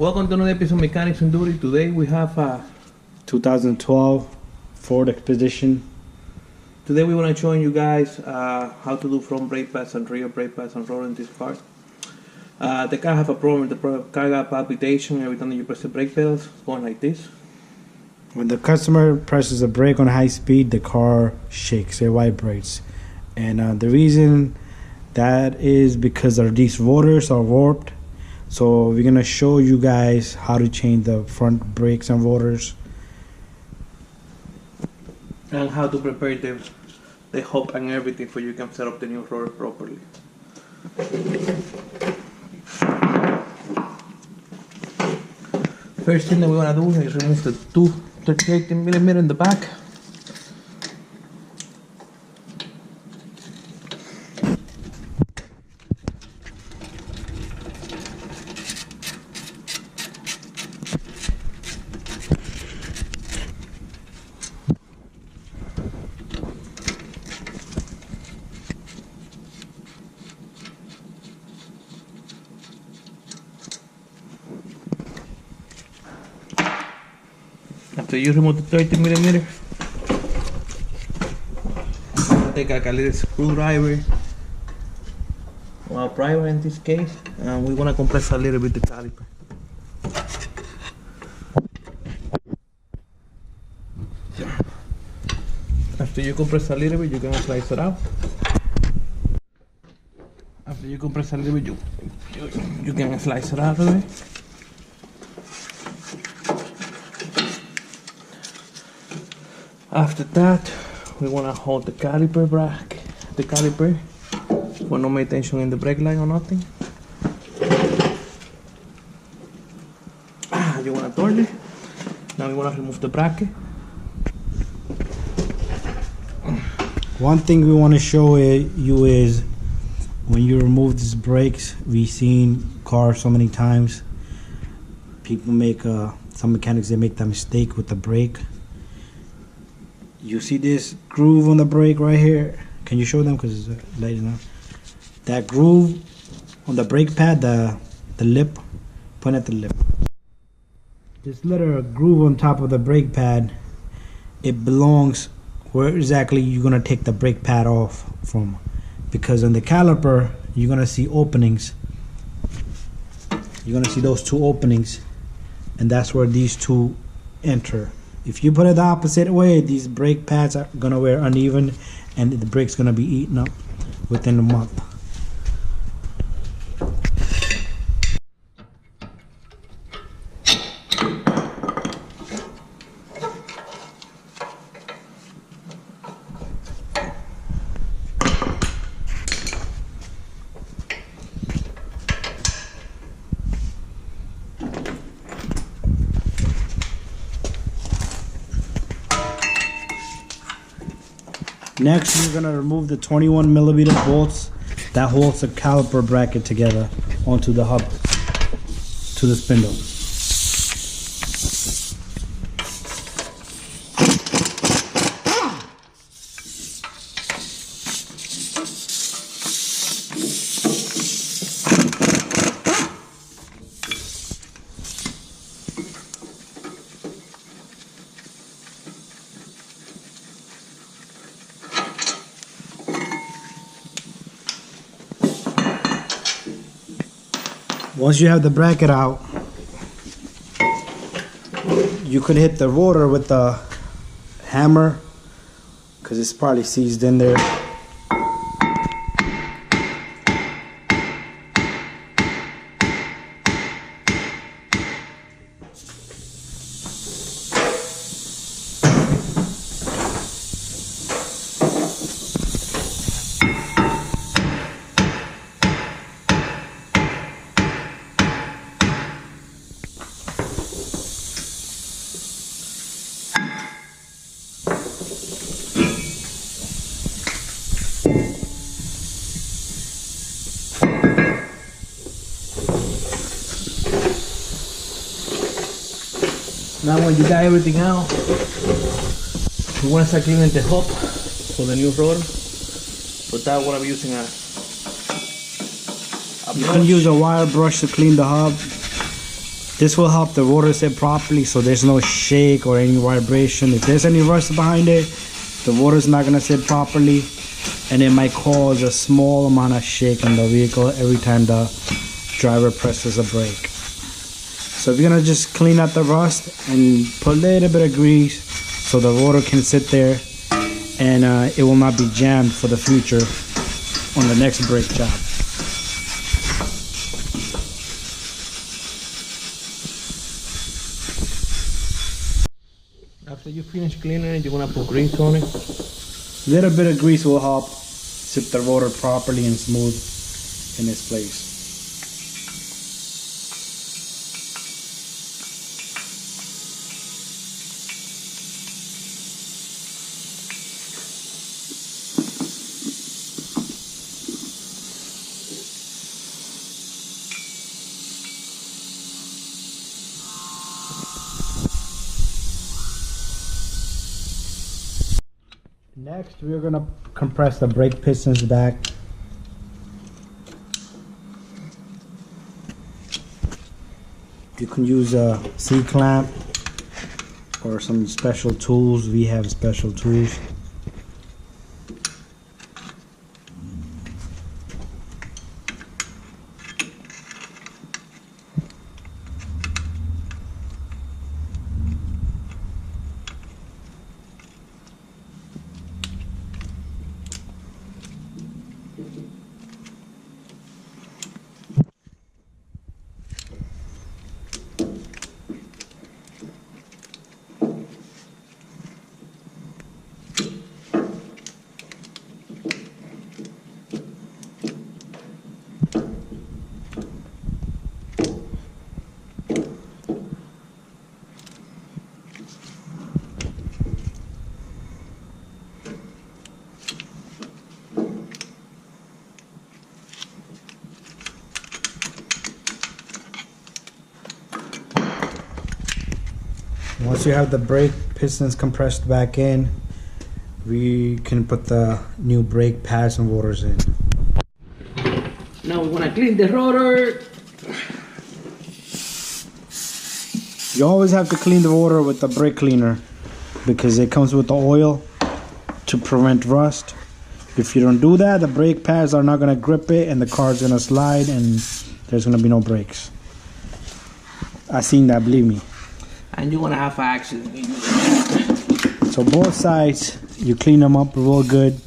Welcome to another episode of Mechanics on Duty. Today we have a 2012 Ford Expedition. Today we want to show you guys how to do front brake pads and rear brake pads and rotor in this car. The car have a problem. The car got palpitation every time that you press the brake pedals. It's going like this. When the customer presses a brake on high speed, the car shakes, it vibrates. And the reason that is because these rotors are warped. So we're going to show you guys how to change the front brakes and rotors. And how to prepare the hub and everything for you can set up the new rotor properly. First thing that we want to do is remove the two 38mm in the back. After you remove the 30mm, take a little screwdriver, or a primer in this case, and we want to compress a little bit the caliper. After you compress a little bit, you can slice it out. After you compress a little bit, you can slice it out of it. After that, we want to hold the caliper back, for no make tension in the brake line or nothing. You want to turn it. Now we want to remove the bracket. One thing we want to show you is when you remove these brakes, we've seen cars so many times. People make, some mechanics, they make that mistake with the brake. You see this groove on the brake right here? Can you show them because it's late enough? That groove on the brake pad, the lip, point at the lip. This little groove on top of the brake pad, it belongs where exactly you're gonna take the brake pad off from. Because on the caliper, you're gonna see openings. You're gonna see those two openings, and that's where these two enter. If you put it the opposite way, these brake pads are gonna wear uneven and the brake's gonna be eaten up within a month. Next, we're gonna remove the 21mm bolts that holds the caliper bracket together onto the hub, to the spindle. Once you have the bracket out, you could hit the rotor with the hammer because it's probably seized in there. Now when you got everything out, you want to start cleaning the hub for the new rotor. For that, we're going to be using a You can use a wire brush to clean the hub. This will help the rotor sit properly so there's no shake or any vibration. If there's any rust behind it, the rotor's not going to sit properly, and it might cause a small amount of shake in the vehicle every time the driver presses a brake. So if you're going to just clean out the rust and put a little bit of grease so the rotor can sit there and it will not be jammed for the future on the next brake job. After you finish cleaning it, you're gonna put grease on it. A little bit of grease will help sit the rotor properly and smooth in its place. Next, we're going to compress the brake pistons back. You can use a C-clamp or some special tools. We have special tools. Once you have the brake pistons compressed back in, we can put the new brake pads and rotors in. Now we want to clean the rotor. You always have to clean the rotor with the brake cleaner because it comes with the oil to prevent rust. If you don't do that, the brake pads are not going to grip it and the car's going to slide and there's going to be no brakes. I've seen that, believe me. And you want to have an accident. So both sides, you clean them up real good.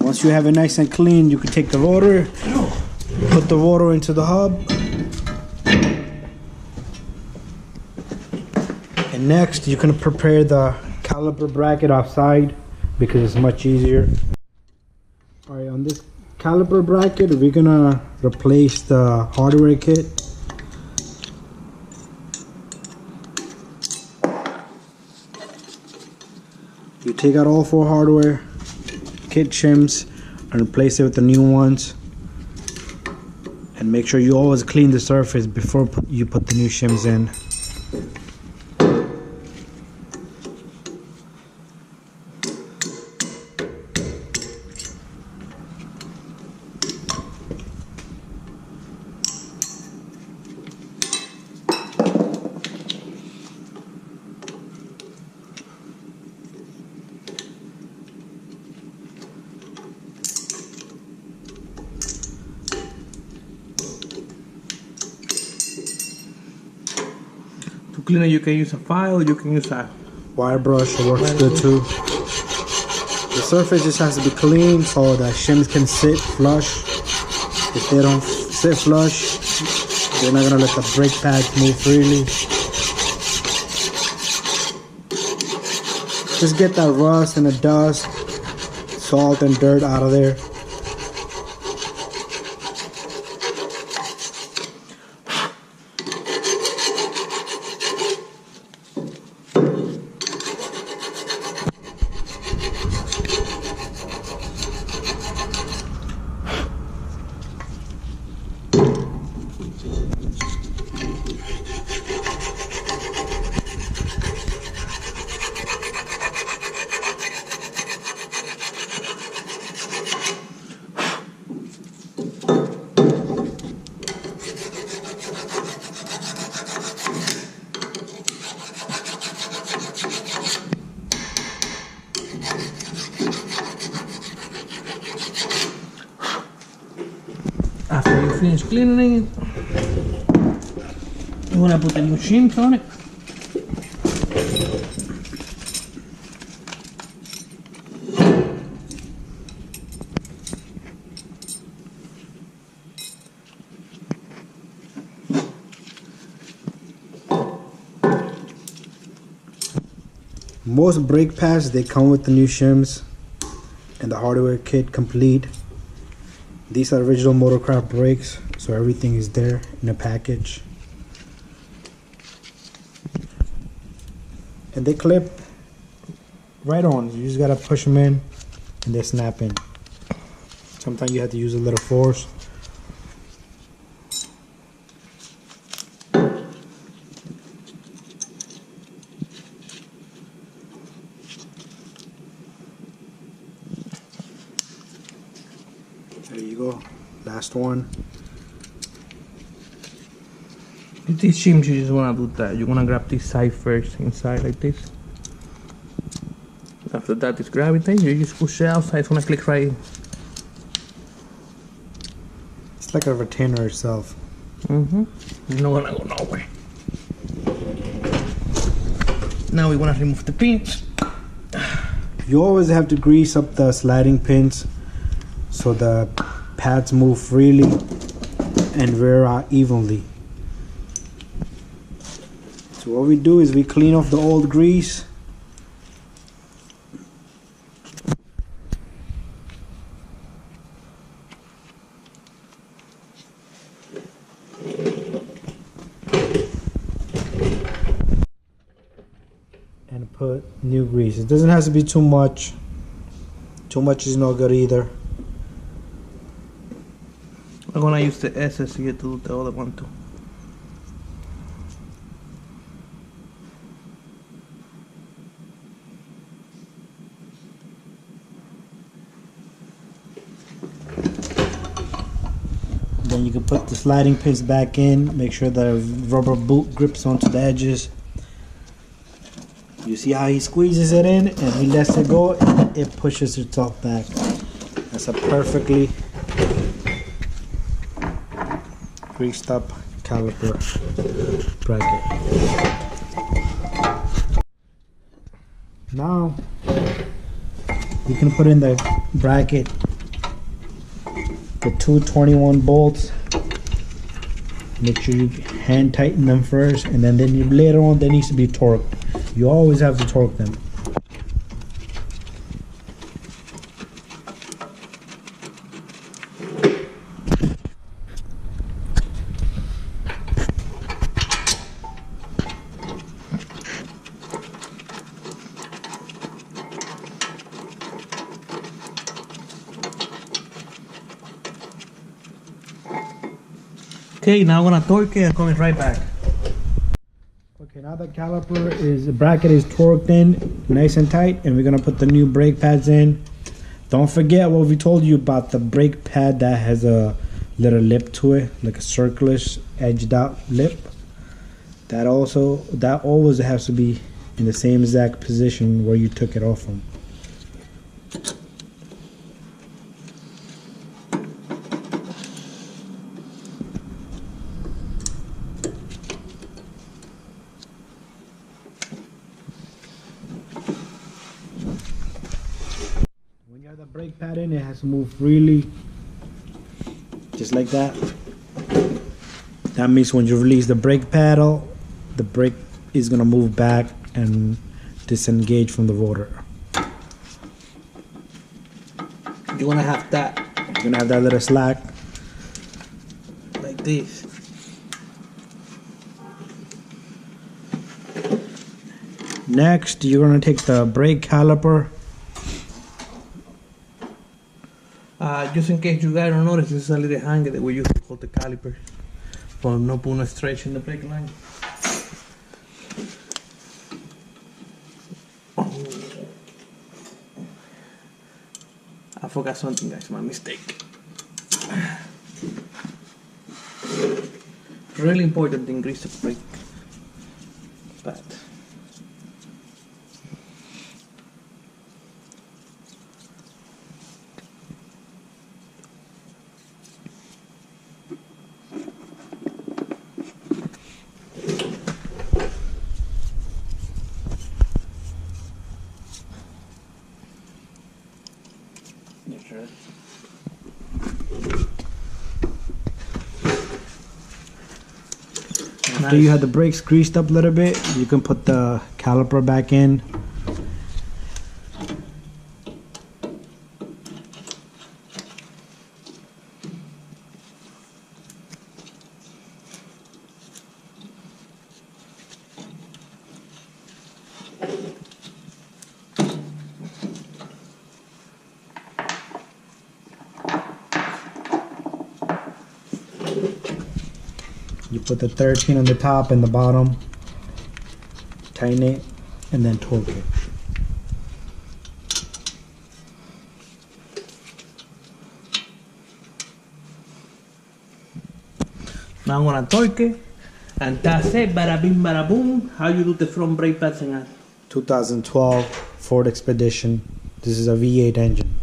Once you have it nice and clean, you can take the rotor, put the rotor into the hub. And next, you can prepare the caliper bracket offside because it's much easier. Alright, on this caliper bracket, we're gonna replace the hardware kit. You take out all 4 hardware kit shims and replace it with the new ones. And make sure you always clean the surface before you put the new shims in. To clean it, you can use a file, you can use a Wire brush works good too. The surface just has to be clean so the shims can sit flush. If they don't sit flush, they're not gonna let the brake pads move freely. Just get that rust and the dust, salt and dirt out of there. After you finish cleaning it, you want to put the new shims on it. Most brake pads, they come with the new shims and the hardware kit complete. These are original Motorcraft brakes, so everything is there in a package. And they clip right on. You just gotta push them in and they snap in. Sometimes you have to use a little force. There you go, last one. With these shims, you just want to do that. You want to grab this side first, inside like this. After that, it's gravity. You just push it outside. It's going to click right in. It's like a retainer itself. It's not going to go nowhere. Now we want to remove the pins. You always have to grease up the sliding pins so the pads move freely and wear out evenly. So what we do is we clean off the old grease. And put new grease. It doesn't have to be too much. Too much is no good either. I'm going to use the SS here to do the other one too. Then you can put the sliding pins back in, make sure the rubber boot grips onto the edges. You see how he squeezes it in and he lets it go, it pushes itself back. That's a perfectly greased up caliper bracket. Now you can put in the bracket the two 21 bolts. Make sure you hand tighten them first, and then later on there needs to be torque. You always have to torque them. Okay, now I'm gonna torque it and come right back. Okay, now the bracket is torqued in nice and tight, and we're gonna put the new brake pads in. Don't forget what we told you about the brake pad that has a little lip to it, like a circular edged out lip. That always has to be in the same exact position where you took it off from. When you have the brake pad in, it has to move freely, just like that. That means when you release the brake pedal, the brake is gonna move back and disengage from the rotor. You're gonna have that You're gonna have that little slack. like this. Next, you're gonna take the brake caliper. Just in case you guys don't notice, this is a little hanger that we use to hold the caliper for no putting a stretch in the brake line. I forgot something, guys. My mistake. Really important thing, grease the brake pad. After you have the brakes greased up a little bit, you can put the caliper back in. You put the 13 on the top and the bottom, tighten it, and then torque it. Now I'm gonna torque it, and that's it. Bada bing, bada boom. How you do the front brake pads and 2012 Ford Expedition. This is a V8 engine.